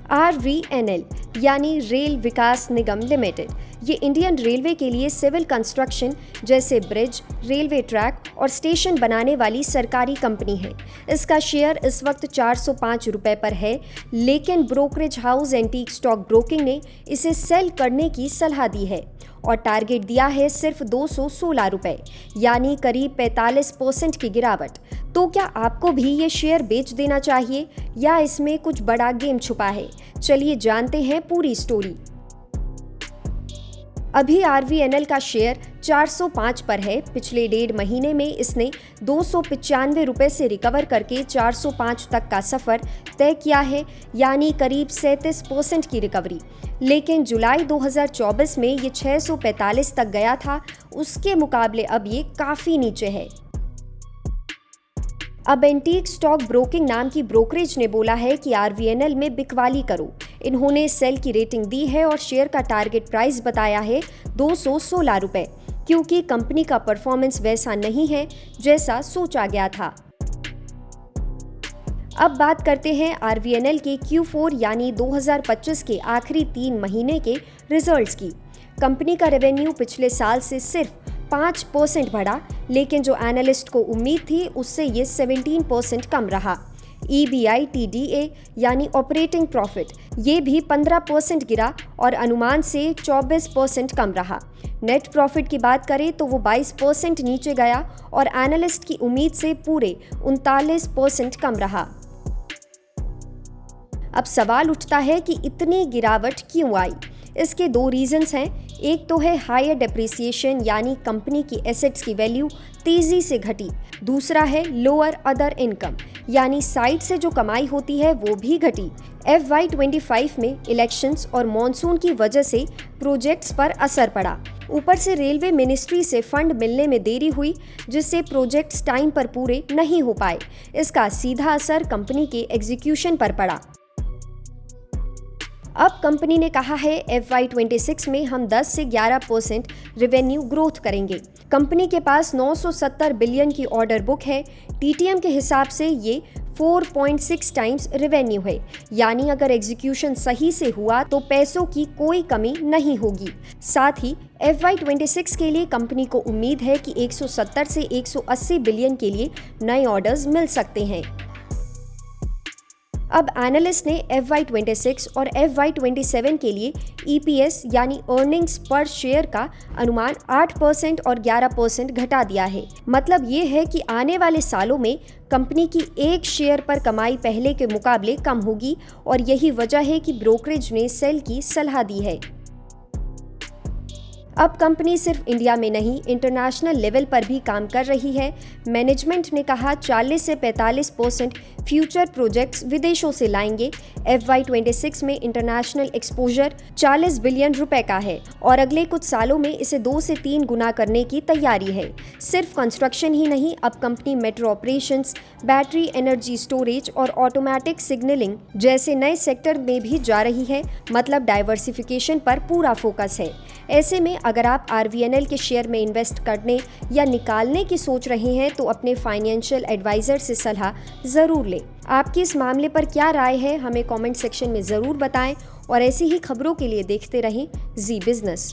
RVNL यानी rail विकास निगम limited, ये Indian railway के लिए सिविल कंस्ट्रक्शन जैसे ब्रिज, रेलवे ट्रैक और स्टेशन बनाने वाली सरकारी कंपनी है। इसका शेयर इस वक्त 405 रुपए पर है, लेकिन brokerage house antique stock broking ने इसे सेल करने की सलाह दी है और टारगेट दिया है सिर्फ 216 रुपए, यानी करीब 45% की गिरावट। तो क्या आपको भी ये शेयर बेच देना चाहिए या इसमें कुछ बड़ा गेम छुपा है? चलिए जानते हैं पूरी स्टोरी। अभी RVNL का शेयर 405 पर है। पिछले 1.5 महीने में इसने 295 रुपए से रिकवर करके 405 तक का सफर तय किया है, यानी करीब 37% की रिकवरी। लेकिन जुलाई 2024 में ये 645 तक गया था, उसके मुकाबले अब ये काफी नीचे है। अब एंटीक स्टॉक ब्रोकिंग नाम की ब्रोकरेज ने बोला है कि RVNL में बिकवाली करो। इन्होंने सेल की रेटिंग दी है और शेयर का टारगेट प्राइस बताया है 216 रुपए, क्योंकि कंपनी का परफॉर्मेंस वैसा नहीं है जैसा सोचा गया था। अब बात करते हैं RVNL के Q4 यानी 2025 के आखिरी 3 महीने के रिजल्ट्स की। कंपनी का रेवेन्यू पिछले साल से सिर्फ 5% बढ़ा, लेकिन जो एनालिस्ट को उम्मीद थी उससे ये 17% कम रहा। EBITDA यानी ऑपरेटिंग प्रॉफिट, ये भी 15% गिरा और अनुमान से 24% कम रहा। नेट प्रॉफिट की बात करें तो वो 22% नीचे गया और एनालिस्ट की उम्मीद से पूरे 39% कम रहा। अब सवाल उठता है कि इतनी गिरावट क्यों आई? इसके 2 रीजंस हैं। एक तो है हायर डेप्रिसिएशन, यानी कंपनी की एसेट्स की वैल्यू तेजी से घटी। दूसरा है लोअर अदर इनकम, यानी साइड से जो कमाई होती है वो भी घटी। FY25 में इलेक्शंस और मॉनसून की वजह से प्रोजेक्ट्स पर असर पड़ा। ऊपर से रेलवे मिनिस्ट्री से फंड मिलने में देरी हुई, जिससे प्रोजेक्ट्स टाइम पर पूरे नहीं हो पाए। इसका सीधा असर कंपनी के एग्जीक्यूशन पर पड़ा। अब कंपनी ने कहा है FY26 में हम 10 से 11% रेवेन्यू ग्रोथ करेंगे। कंपनी के पास 970 बिलियन की ऑर्डर बुक है। TTM के हिसाब से ये 4.6 टाइम्स रेवेन्यू है, यानी अगर एग्जीक्यूशन सही से हुआ तो पैसों की कोई कमी नहीं होगी। साथ ही FY26 के लिए कंपनी को उम्मीद है कि 170 से 180 बिलियन के लिए नए ऑर्डर्स मिल सकते हैं। अब एनालिस्ट ने FY26 और FY27 के लिए EPS यानी अर्निंग्स पर शेयर का अनुमान 8% और 11% घटा दिया है। मतलब ये है कि आने वाले सालों में कंपनी की एक शेयर पर कमाई पहले के मुकाबले कम होगी और यही वजह है कि ब्रोकरेज ने सेल की सलाह दी है। अब कंपनी सिर्फ इंडिया में नहीं, इंटरनेशनल लेवल पर भी काम कर रही है। मैनेजमेंट ने कहा 40 से 45% फ्यूचर प्रोजेक्ट्स विदेशों से लाएंगे। FY26 में इंटरनेशनल एक्सपोजर 40 बिलियन रुपए का है और अगले कुछ सालों में इसे 2 से 3 गुना करने की तैयारी है। सिर्फ कंस्ट्रक्शन ही नहीं, अब company metro operations, battery energy storage और ऑटोमेटिक सिग्नलिंग जैसे नए सेक्टर में भी जा रही है। मतलब डाइवर्सिफिकेशन पर पूरा फोकस है। ऐसे में अगर आप RVNL के शेयर में इन्वेस्ट करने या निकालने की सोच रहे हैं तो अपने फाइनेंशियल एडवाइजर से सलाह ज़रूर लें। आपकी इस मामले पर क्या राय है, हमें कमेंट सेक्शन में ज़रूर बताएं और ऐसी ही खबरों के लिए देखते रहें जी बिजनेस।